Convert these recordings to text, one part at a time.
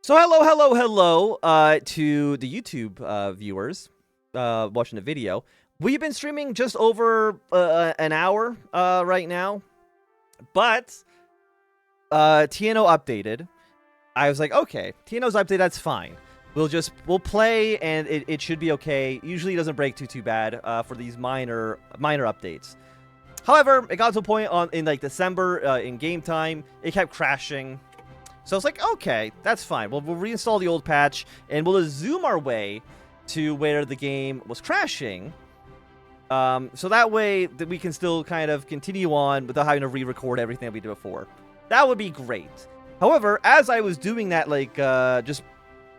So hello to the YouTube viewers watching the video. We've been streaming just over an hour right now, but TNO updated. I was like, okay, TNO's updated, that's fine. We'll play and it should be okay. Usually it doesn't break too bad for these minor updates. However, it got to a point in like December in game time, it kept crashing. So I was like, okay, that's fine. We'll reinstall the old patch, and we'll zoom our way to where the game was crashing. So that way that we can still kind of continue on without having to re-record everything that we did before. That would be great. However, as I was doing that, like, just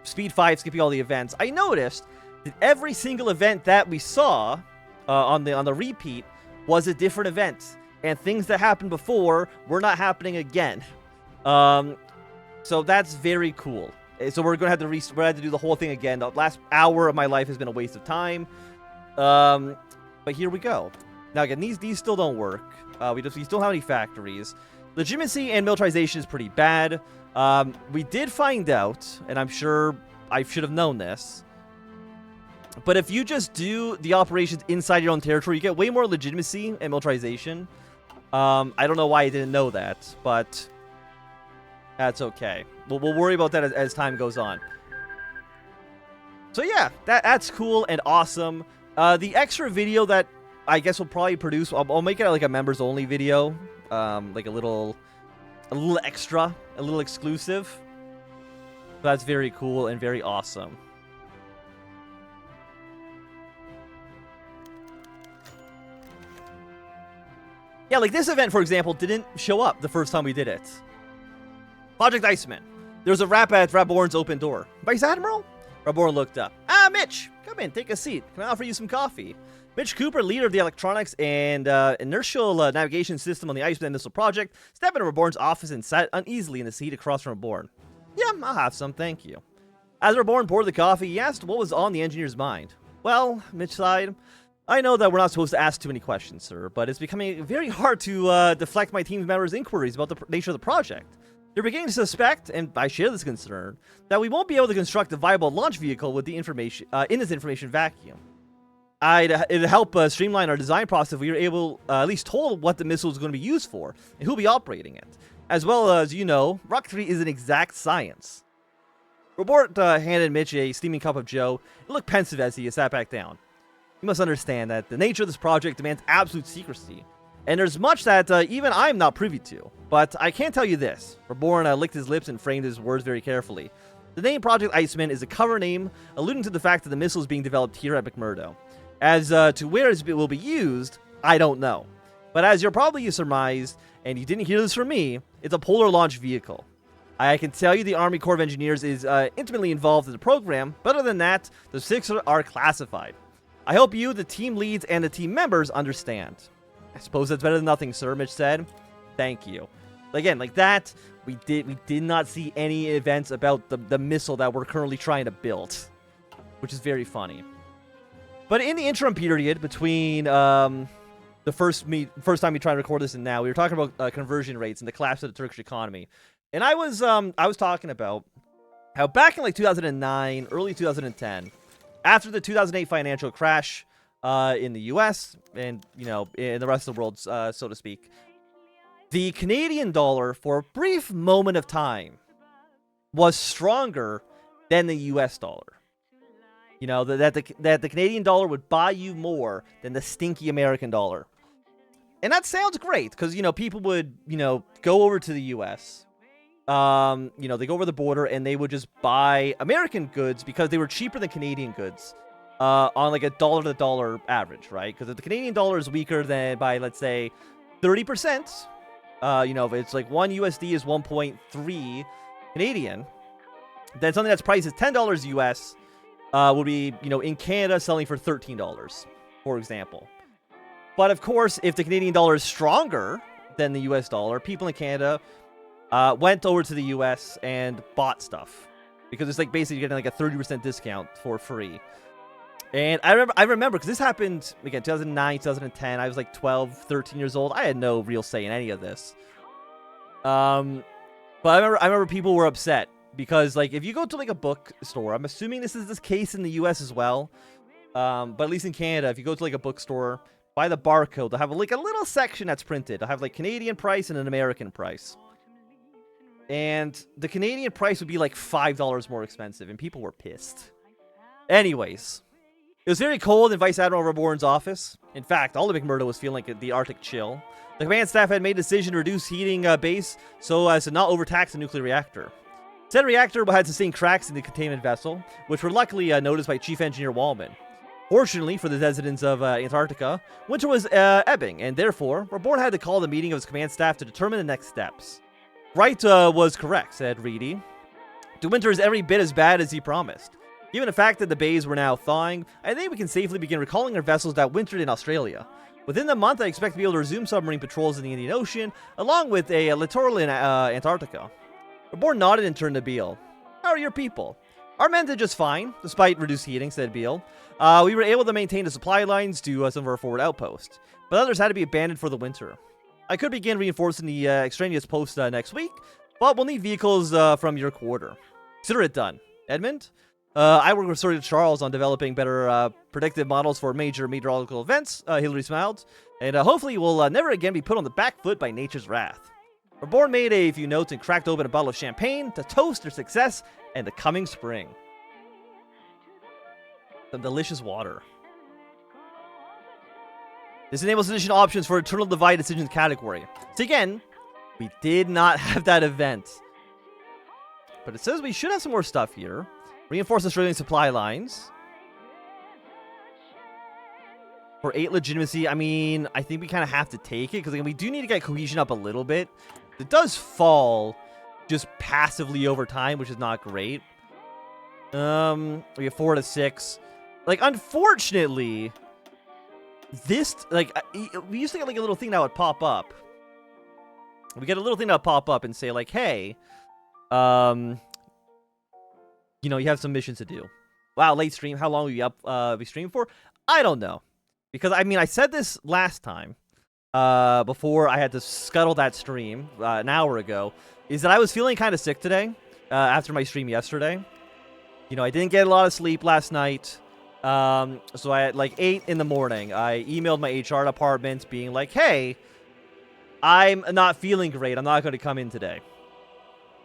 speed 5, skipping all the events, I noticed that every single event that we saw on the repeat was a different event. And things that happened before were not happening again. So that's very cool. So we're gonna have to do the whole thing again. The last hour of my life has been a waste of time. But here we go. Now again, these still don't work. We still don't have any factories. Legitimacy and militarization is pretty bad. We did find out, and I'm sure I should have known this, but if you just do the operations inside your own territory, you get way more legitimacy and militarization. I don't know why I didn't know that, but that's okay. We'll worry about that as time goes on. So yeah, that's cool and awesome. The extra video that I guess we'll probably produce, I'll make it like a members only video, like a little extra, a little exclusive. So that's very cool and very awesome. Yeah, like this event, for example, didn't show up the first time we did it. Project Iceman. There's a rap at Raborn's open door. Vice Admiral? Raborn looked up. Ah, Mitch! Come in, take a seat. Can I offer you some coffee? Mitch Cooper, leader of the electronics and inertial navigation system on the Iceman missile project, stepped into Raborn's office and sat uneasily in the seat across from Raborn. Yeah, I'll have some, thank you. As Raborn poured the coffee, he asked what was on the engineer's mind. Well, Mitch sighed. I know that we're not supposed to ask too many questions, sir, but it's becoming very hard to deflect my team members' inquiries about the nature of the project. They're beginning to suspect, and I share this concern, that we won't be able to construct a viable launch vehicle with the information in this information vacuum. It'd help streamline our design process if we were able, at least told what the missile is going to be used for, and who'll be operating it. As well as, you know, rocketry is an exact science. Robert handed Mitch a steaming cup of joe and looked pensive as he sat back down. You must understand that the nature of this project demands absolute secrecy. And there's much that even I'm not privy to. But I can tell you this. Reborn licked his lips and framed his words very carefully. The name Project Iceman is a cover name alluding to the fact that the missile is being developed here at McMurdo. As to where it will be used, I don't know. But as you're probably surmised, and you didn't hear this from me, it's a polar launch vehicle. I can tell you the Army Corps of Engineers is intimately involved in the program, but other than that, the six are classified. I hope you, the team leads, and the team members understand. I suppose that's better than nothing, sir, Mitch said. Thank you. Again, like that, we did not see any events about the missile that we're currently trying to build, which is very funny. But in the interim period between the first time we tried to record this and now, we were talking about conversion rates and the collapse of the Turkish economy. And I was talking about how back in like 2009, early 2010, after the 2008 financial crash, in the US and, you know, in the rest of the world, so to speak, the Canadian dollar for a brief moment of time was stronger than the US dollar. You know, that the Canadian dollar would buy you more than the stinky American dollar. And that sounds great because, you know, people would, you know, go over to the US. You know, they go over the border and they would just buy American goods because they were cheaper than Canadian goods. On like a dollar-to-dollar average, right? Because if the Canadian dollar is weaker than by, let's say, 30%, you know, if it's like 1 USD is 1.3 Canadian, then something that's priced at $10 US will be, you know, in Canada selling for $13, for example. But of course, if the Canadian dollar is stronger than the US dollar, people in Canada went over to the US and bought stuff. Because it's like basically getting like a 30% discount for free. And I remember, because this happened, again, 2009, 2010. I was like 12, 13 years old. I had no real say in any of this. But I remember people were upset because like if you go to like a bookstore, I'm assuming this is the case in the U.S. as well, but at least in Canada, if you go to like a bookstore, by the barcode, they'll have like a little section that's printed. They'll have like Canadian price and an American price, and the Canadian price would be like $5 more expensive, and people were pissed. Anyways, it was very cold in Vice Admiral Reborn's office. In fact, all of McMurdo was feeling like the Arctic chill. The command staff had made a decision to reduce heating base so as to not overtax the nuclear reactor. Said reactor had sustained cracks in the containment vessel, which were luckily noticed by Chief Engineer Wallman. Fortunately for the residents of Antarctica, winter was ebbing, and therefore, Reborn had to call the meeting of his command staff to determine the next steps. Wright was correct, said Reedy. The winter is every bit as bad as he promised. Given the fact that the bays were now thawing, I think we can safely begin recalling our vessels that wintered in Australia. Within the month, I expect to be able to resume submarine patrols in the Indian Ocean, along with a littoral in Antarctica. Reborn nodded and turned to Beale. How are your people? Our men did just fine, despite reduced heating, said Beale. We were able to maintain the supply lines to some of our forward outposts, but others had to be abandoned for the winter. I could begin reinforcing the extraneous posts next week, but we'll need vehicles from your quarter. Consider it done. Edmund? I work with Sir Charles on developing better predictive models for major meteorological events, Hillary smiled, and hopefully we'll never again be put on the back foot by nature's wrath. Reborn made a few notes and cracked open a bottle of champagne to toast their success and the coming spring. Some delicious water. This enables additional options for Eternal Divide Decisions category. So again, we did not have that event. But it says we should have some more stuff here. Reinforce Australian supply lines. For 8 legitimacy, I mean, I think we kind of have to take it, because we do need to get cohesion up a little bit. It does fall just passively over time, which is not great. We have 4 to 6. Like, unfortunately, this, like, we used to get, like, a little thing that would pop up. We get a little thing that would pop up and say, like, hey, you know, you have some missions to do. Wow, late stream. How long will you be streaming for? I don't know. Because, I mean, I said this last time, before I had to scuttle that stream an hour ago, is that I was feeling kind of sick today, after my stream yesterday. You know, I didn't get a lot of sleep last night. So at like 8 in the morning, I emailed my HR department being like, hey, I'm not feeling great. I'm not going to come in today.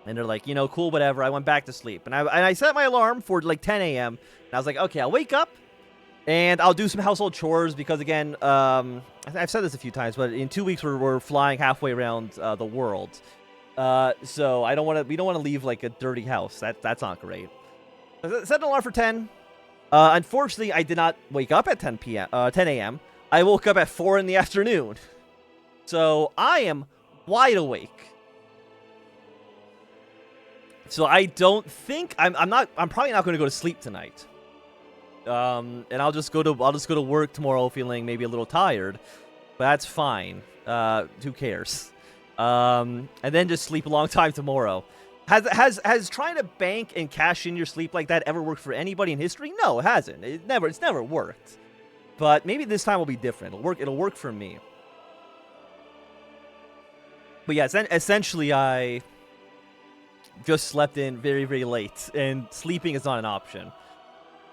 And they're like, you know, cool, whatever. I went back to sleep. And I set my alarm for like 10 a.m. And I was like, okay, I'll wake up and I'll do some household chores because, again, I've said this a few times, but in 2 weeks we're flying halfway around the world. So we don't want to leave like a dirty house. That's not great. I set an alarm for 10. Unfortunately, I did not wake up at 10 a.m. I woke up at 4 in the afternoon. So I am wide awake. So I don't think I'm probably not going to go to sleep tonight. And I'll just go to work tomorrow feeling maybe a little tired, but that's fine. Who cares? And then just sleep a long time tomorrow. Has trying to bank and cash in your sleep like that ever worked for anybody in history? No, it hasn't. It's never worked. But maybe this time will be different. It'll work for me. But yeah, essentially I just slept in very, very late, and sleeping is not an option.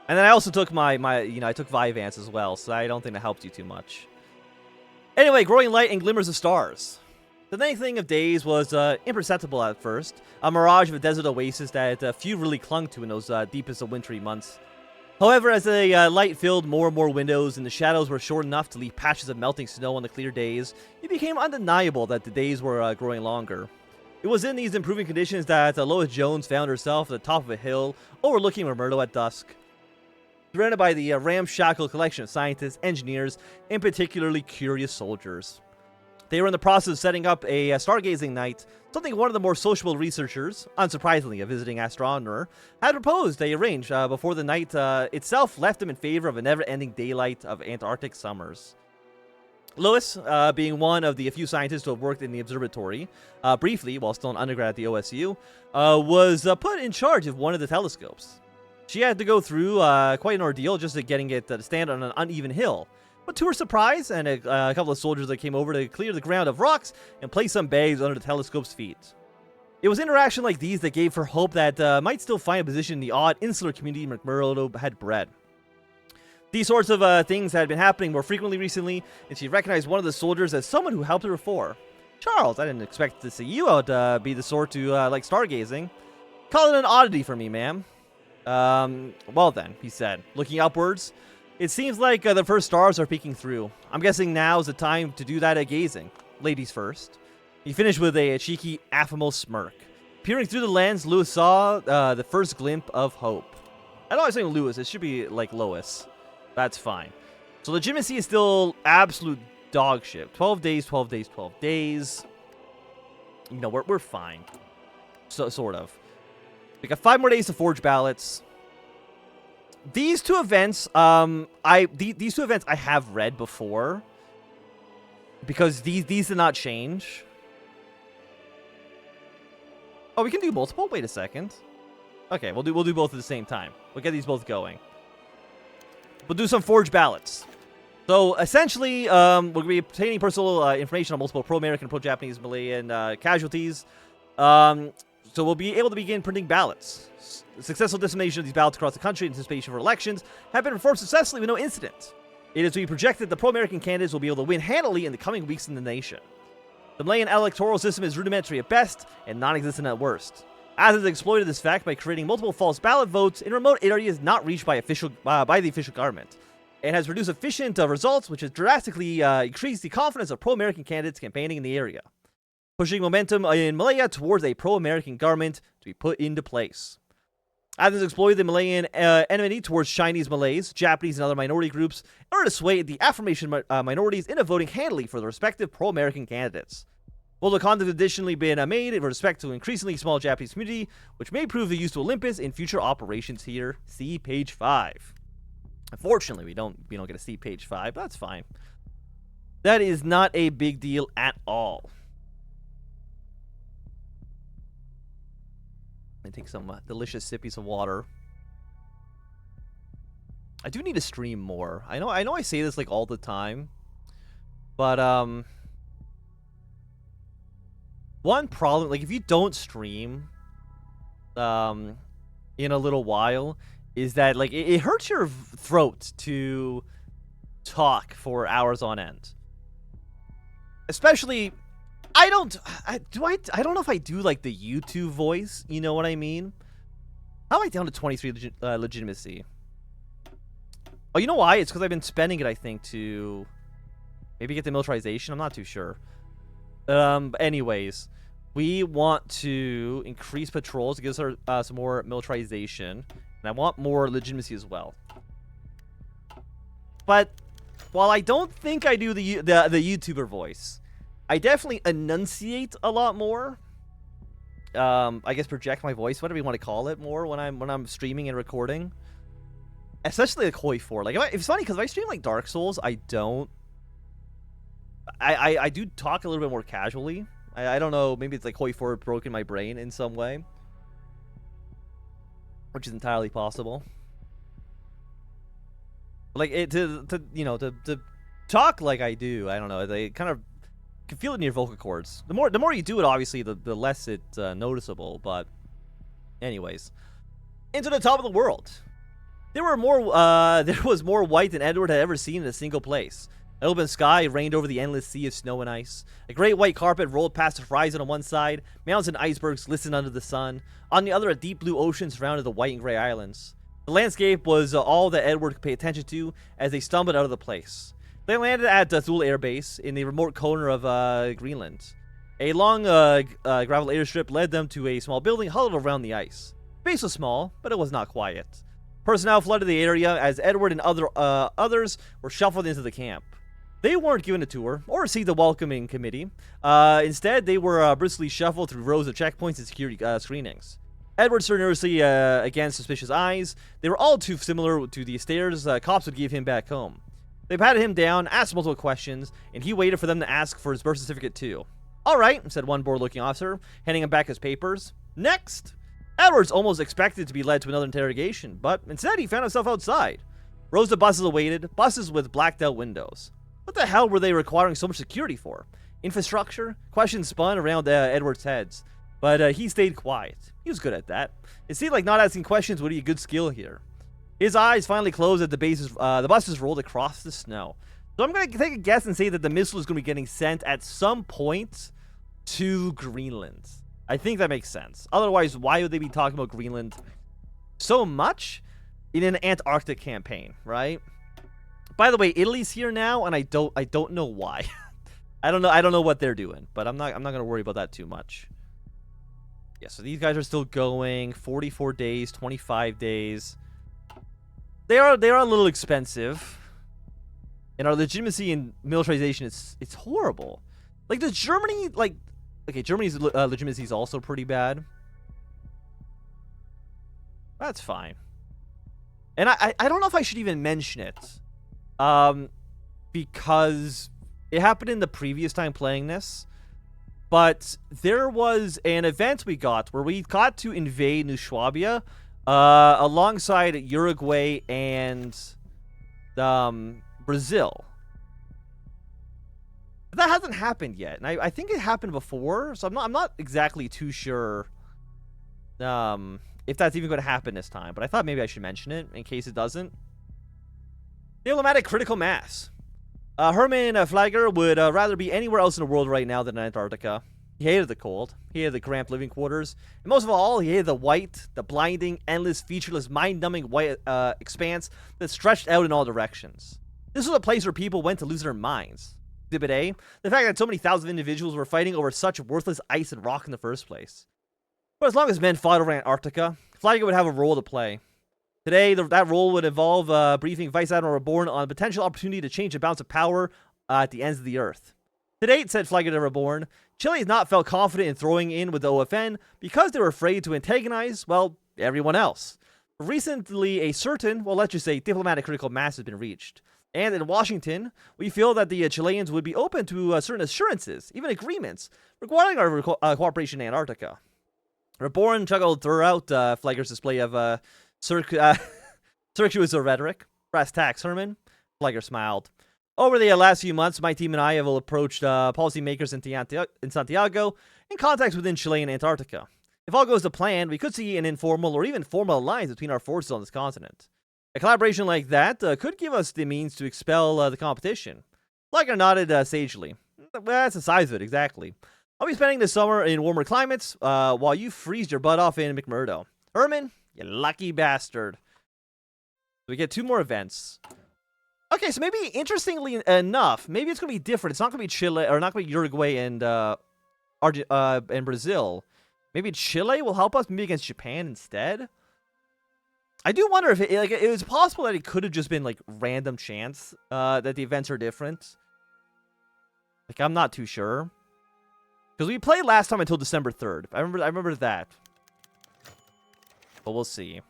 And then I also took I took Vyvanse as well, so I don't think that helped you too much. Anyway, growing light and glimmers of stars. The lengthening of days was imperceptible at first, a mirage of a desert oasis that few really clung to in those deepest of wintry months. However, as the light filled more and more windows and the shadows were short enough to leave patches of melting snow on the clear days, it became undeniable that the days were growing longer. It was in these improving conditions that Lois Jones found herself at the top of a hill overlooking McMurdo at dusk. Surrounded by the ramshackle collection of scientists, engineers, and particularly curious soldiers. They were in the process of setting up a stargazing night, something one of the more sociable researchers, unsurprisingly a visiting astronomer, had proposed they arrange before the night itself left them in favor of a never-ending daylight of Antarctic summers. Lois, being one of the few scientists to have worked in the observatory, briefly while still an undergrad at the OSU, was put in charge of one of the telescopes. She had to go through quite an ordeal just getting it to stand on an uneven hill. But to her surprise, and a couple of soldiers that came over to clear the ground of rocks and place some bags under the telescope's feet. It was interaction like these that gave her hope that might still find a position in the odd insular community McMurdo had bred. These sorts of things had been happening more frequently recently, and she recognized one of the soldiers as someone who helped her before. Charles, I didn't expect to see you out be the sort to like stargazing. Call it an oddity for me, ma'am. Well then, he said, looking upwards. It seems like the first stars are peeking through. I'm guessing now's the time to do that at gazing. Ladies first. He finished with a cheeky, affable smirk. Peering through the lens, Lewis saw the first glimpse of hope. I know I was saying Lewis. It should be like Lois. That's fine. So legitimacy is still absolute dog shit. 12 days, 12 days, 12 days. You know, we're fine. So, sort of. We got 5 more days to forge ballots. These two events, these two events I have read before. Because these did not change. Oh, we can do multiple? Wait a second. Okay, we'll do both at the same time. We'll get these both going. We'll do some forged ballots. So, essentially, we're going to be obtaining personal information on multiple pro-American, pro-Japanese, Malayan casualties. So, we'll be able to begin printing ballots. Successful dissemination of these ballots across the country in anticipation for elections have been performed successfully with no incident. It is to be projected that the pro-American candidates will be able to win handily in the coming weeks in the nation. The Malayan electoral system is rudimentary at best and non-existent at worst. As has exploited this fact by creating multiple false ballot votes in remote areas not reached by the official government. It has produced efficient results, which has drastically increased the confidence of pro-American candidates campaigning in the area, pushing momentum in Malaya towards a pro-American government to be put into place. As has exploited the Malayan enmity towards Chinese Malays, Japanese, and other minority groups in order to sway the Affirmation minorities into voting handily for the respective pro-American candidates. Bold conduct additionally been made in respect to increasingly small Japanese community, which may prove of use to Olympus in future operations here. See page 5. Unfortunately, we don't get to see page 5, but that's fine. That is not a big deal at all. Let me take some delicious sippies of water. I do need to stream more. I know I say this like all the time, but one problem, like if you don't stream in a little while, is that like it hurts your throat to talk for hours on end. Especially, I don't know if I do like the YouTube voice, you know what I mean? How am I down to 23 legitimacy? Oh, you know why? It's because I've been spending it, I think, to maybe get the militarization. I'm not too sure. But anyways, we want to increase patrols to give us some more militarization, and I want more legitimacy as well. But while I don't think I do the YouTuber voice, I definitely enunciate a lot more. I guess project my voice, whatever you want to call it, more when I'm streaming and recording. Especially like Hoi 4. Like it's funny because if I stream like Dark Souls, I don't. I do talk a little bit more casually. I don't know. Maybe it's like Hoi 4 broke in my brain in some way, which is entirely possible. Like to talk like I do. I don't know. They kind of can feel it in your vocal cords. The more you do it, obviously, the less it's noticeable. But anyways, into the top of the world. There was more white than Edward had ever seen in a single place. An open sky reigned over the endless sea of snow and ice. A great white carpet rolled past the horizon on one side. Mountains and icebergs glistened under the sun. On the other, a deep blue ocean surrounded the white and gray islands. The landscape was all that Edward could pay attention to as they stumbled out of the place. They landed at Thul Air Base in the remote corner of Greenland. A long gravel airstrip led them to a small building huddled around the ice. The base was small, but it was not quiet. Personnel flooded the area as Edward and others were shuffled into the camp. They weren't given a tour or received a welcoming committee. Instead, they were briskly shuffled through rows of checkpoints and security screenings. Edward stared nervously against suspicious eyes. They were all too similar to the stares cops would give him back home. They patted him down, asked multiple questions, and he waited for them to ask for his birth certificate too. "All right," said one bored-looking officer, handing him back his papers. "Next." Edwards almost expected to be led to another interrogation, but instead he found himself outside. Rows of buses awaited, buses with blacked-out windows. What the hell were they requiring so much security for? Infrastructure? Questions spun around Edwards' heads. But he stayed quiet. He was good at that. It seemed like not asking questions would be a good skill here. His eyes finally closed as the buses rolled across the snow. So I'm going to take a guess and say that the missile is going to be getting sent at some point to Greenland. I think that makes sense. Otherwise, why would they be talking about Greenland so much in an Antarctic campaign, right? By the way, Italy's here now, and I don't know why. I don't know what they're doing, but I'm not going to worry about that too much. Yeah, so these guys are still going. 44 days, 25 days. They are a little expensive. And our legitimacy and militarization it's horrible. Like, does Germany, like, okay, Germany's legitimacy is also pretty bad. That's fine. And I don't know if I should even mention it. Because it happened in the previous time playing this. But there was an event we got where we got to invade New Swabia alongside Uruguay and Brazil. But that hasn't happened yet, and I think it happened before, so I'm not exactly too sure if that's even going to happen this time. But I thought maybe I should mention it in case it doesn't. Diplomatic critical mass. Herman Flagger would rather be anywhere else in the world right now than Antarctica. He hated the cold. He hated the cramped living quarters. And most of all, he hated the white, the blinding, endless, featureless, mind-numbing white expanse that stretched out in all directions. This was a place where people went to lose their minds. Exhibit A, the fact that so many thousands of individuals were fighting over such worthless ice and rock in the first place. But as long as men fought over Antarctica, Flagger would have a role to play. Today, that role would involve briefing Vice Admiral Reborn on the potential opportunity to change the balance of power at the ends of the Earth. To date, said Flagger to Reborn, Chile has not felt confident in throwing in with the OFN because they were afraid to antagonize, well, everyone else. Recently, a certain, well, let's just say, diplomatic critical mass has been reached. And in Washington, we feel that the Chileans would be open to certain assurances, even agreements, regarding our cooperation in Antarctica. Reborn chuckled throughout Flagger's display of circuitous rhetoric. Brass tacks, Herman. Flagger smiled. Over the last few months, my team and I have approached policymakers in Santiago in contacts within Chile and Antarctica. If all goes to plan, we could see an informal or even formal alliance between our forces on this continent. A collaboration like that could give us the means to expel the competition. Flagger nodded sagely. Well, that's the size of it, exactly. I'll be spending the summer in warmer climates while you freeze your butt off in McMurdo. Herman, you lucky bastard. We get 2 more events. Okay, so maybe, interestingly enough, maybe it's going to be different. It's not going to be Chile, or not going to be Uruguay and Brazil. Maybe Chile will help us, maybe against Japan instead. I do wonder if it was possible that it could have just been like random chance that the events are different. Like, I'm not too sure. Because we played last time until December 3rd. I remember that. But we'll see.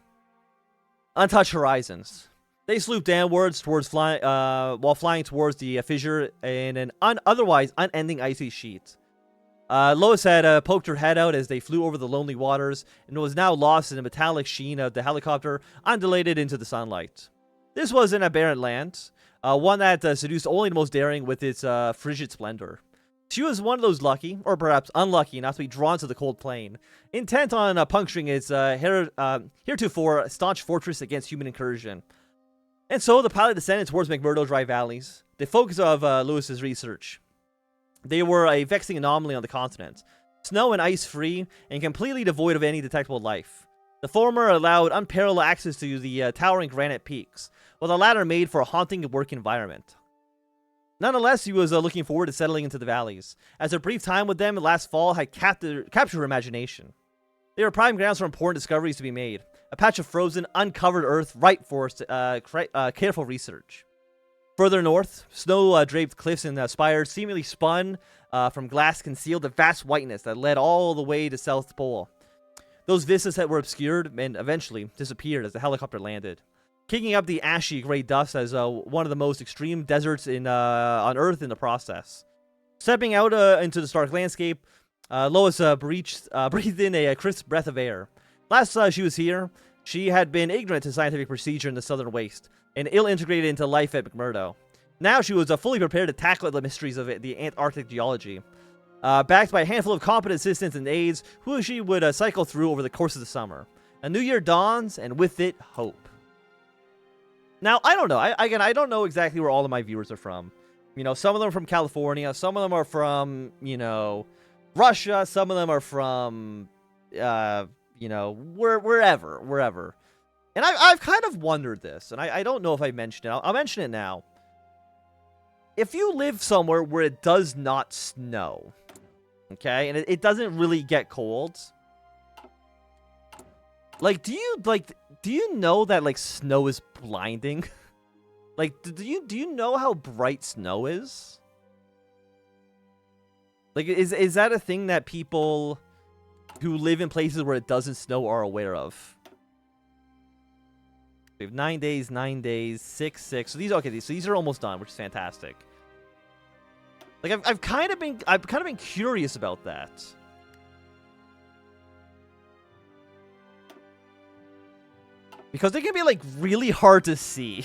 Untouched horizons. They sloop downwards towards while flying towards the fissure in an otherwise unending icy sheet. Lois had poked her head out as they flew over the lonely waters and was now lost in the metallic sheen of the helicopter, undulated into the sunlight. This was an aberrant land, one that seduced only the most daring with its frigid splendor. She was one of those lucky, or perhaps unlucky, enough to be drawn to the cold plain, intent on puncturing its heretofore staunch fortress against human incursion. And so the pilot descended towards McMurdo dry valleys, the focus of Lewis's research. They were a vexing anomaly on the continent, snow and ice free, and completely devoid of any detectable life. The former allowed unparalleled access to the towering granite peaks, while the latter made for a haunting work environment. Nonetheless, he was looking forward to settling into the valleys, as a brief time with them last fall had captured her imagination. They were prime grounds for important discoveries to be made, a patch of frozen, uncovered earth ripe for careful research. Further north, snow-draped cliffs and spires seemingly spun from glass concealed the vast whiteness that led all the way to South Pole. Those vistas that were obscured and eventually disappeared as the helicopter landed, kicking up the ashy gray dust as one of the most extreme deserts on Earth in the process. Stepping out into the stark landscape, Lois breathed in a crisp breath of air. Last she was here, she had been ignorant to scientific procedure in the southern waste, and ill-integrated into life at McMurdo. Now she was fully prepared to tackle the mysteries of the Antarctic geology. backed by a handful of competent assistants and aides who she would cycle through over the course of the summer. A new year dawns, and with it, hope. Now, I don't know. I don't know exactly where all of my viewers are from. You know, some of them are from California. Some of them are from, you know, Russia. Some of them are from, you know, wherever. And I've kind of wondered this, and I don't know if I mentioned it. I'll mention it now. If you live somewhere where it does not snow, okay, and it doesn't really get cold, like, do you know that, like, snow is blinding? Like, do you know how bright snow is? Like, is that a thing that people who live in places where it doesn't snow are aware of? We have 9 days, 6. So these are almost done, which is fantastic. Like, I've kind of been curious about that. Because they can be, like, really hard to see.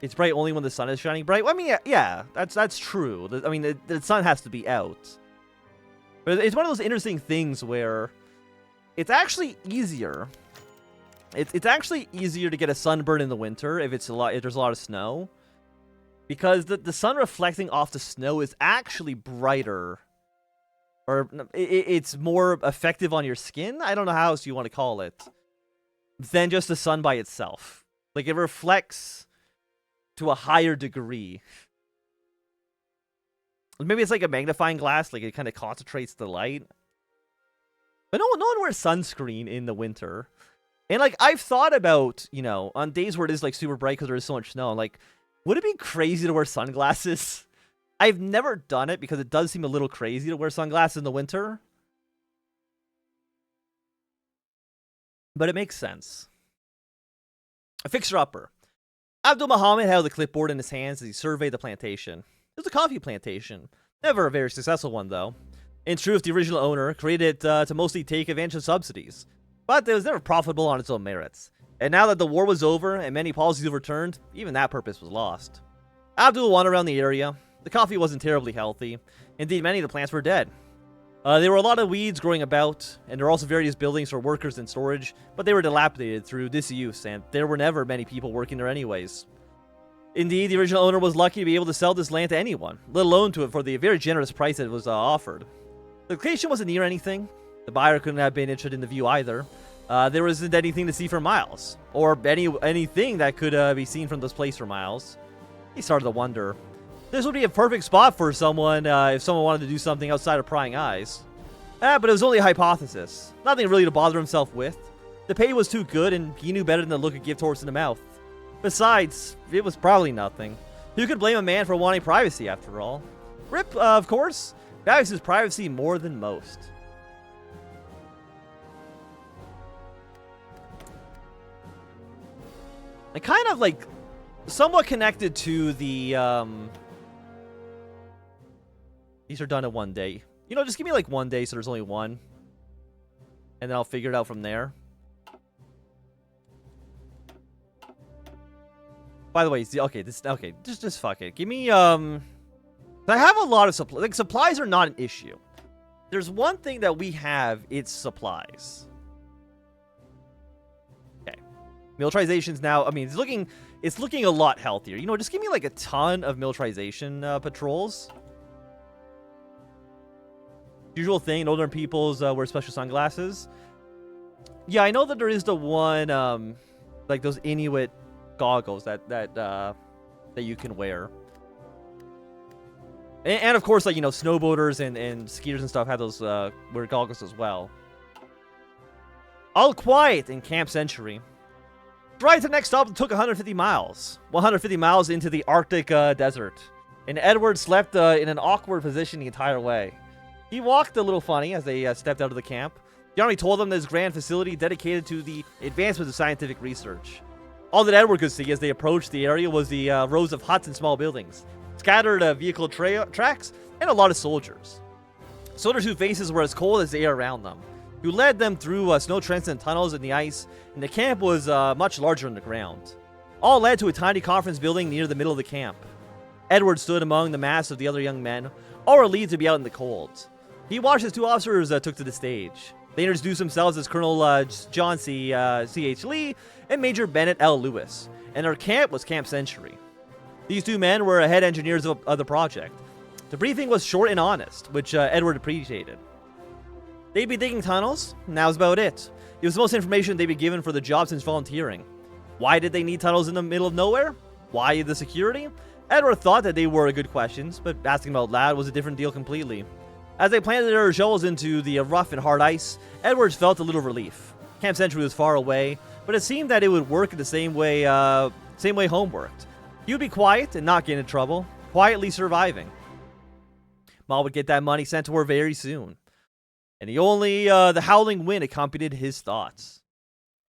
It's bright only when the sun is shining bright. Well, I mean, yeah, that's true. I mean, the sun has to be out. But it's one of those interesting things where it's actually easier. It's actually easier to get a sunburn in the winter if there's a lot of snow, because the sun reflecting off the snow is actually brighter, or it's more effective on your skin. I don't know how else you want to call it, than just the sun by itself. Like, it reflects to a higher degree. Maybe it's like a magnifying glass, like it kind of concentrates the light. But no one wears sunscreen in the winter. And, like, I've thought about, you know, on days where it is, like, super bright because there is so much snow, like, would it be crazy to wear sunglasses? I've never done it because it does seem a little crazy to wear sunglasses in the winter. But it makes sense. A fixer-upper. Abdul Muhammad held a clipboard in his hands as he surveyed the plantation. It was a coffee plantation. Never a very successful one, though. In truth, the original owner created it to mostly take advantage of subsidies. But it was never profitable on its own merits. And now that the war was over and many policies overturned, even that purpose was lost. Abdul wandered around the area. The coffee wasn't terribly healthy. Indeed, many of the plants were dead. There were a lot of weeds growing about, and there were also various buildings for workers and storage, but they were dilapidated through disuse, and there were never many people working there anyways. Indeed, the original owner was lucky to be able to sell this land to anyone, let alone to it for the very generous price that was offered. The location wasn't near anything. The buyer couldn't have been interested in the view either. There wasn't anything to see for miles, or anything that could be seen from this place for miles. He started to wonder. This would be a perfect spot for someone if someone wanted to do something outside of prying eyes. But it was only a hypothesis. Nothing really to bother himself with. The pay was too good, and he knew better than to look a gift horse in the mouth. Besides, it was probably nothing. Who could blame a man for wanting privacy, after all? Rip, of course, values his privacy more than most. And kind of, like, somewhat connected to the, these are done in one day. You know, just give me, like, 1 day so there's only one. And then I'll figure it out from there. By the way, just fuck it. Give me, I have a lot of supplies. Like, supplies are not an issue. There's one thing that we have, it's supplies. Okay. Militarization's now, I mean, it's looking a lot healthier. You know, just give me, like, a ton of militarization patrols. Usual thing, northern peoples wear special sunglasses. Yeah, I know that there is the one, like those Inuit goggles that you can wear. And of course, like, you know, snowboarders and skiers and stuff have those wear goggles as well. All quiet in Camp Century. Right to the next stop took 150 miles. 150 miles into the Arctic desert. And Edward slept in an awkward position the entire way. He walked a little funny as they stepped out of the camp. The army told them that this grand facility dedicated to the advancement of scientific research. All that Edward could see as they approached the area was the rows of huts and small buildings, scattered vehicle tracks, and a lot of soldiers. Soldiers whose faces were as cold as the air around them, who led them through snow trenches and tunnels in the ice, and the camp was much larger underground. All led to a tiny conference building near the middle of the camp. Edward stood among the mass of the other young men, all relieved to be out in the cold. He watched as two officers took to the stage. They introduced themselves as Colonel John C.H. Lee and Major Bennett L. Lewis, and their camp was Camp Century. These two men were head engineers of the project. The briefing was short and honest, which Edward appreciated. They'd be digging tunnels, and that was about it. It was the most information they'd be given for the job since volunteering. Why did they need tunnels in the middle of nowhere? Why the security? Edward thought that they were good questions, but asking them out loud was a different deal completely. As they planted their shovels into the rough and hard ice, Edwards felt a little relief. Camp Century was far away, but it seemed that it would work the same way home worked. He would be quiet and not get into trouble, quietly surviving. Ma would get that money sent to her very soon. And the howling wind accompanied his thoughts.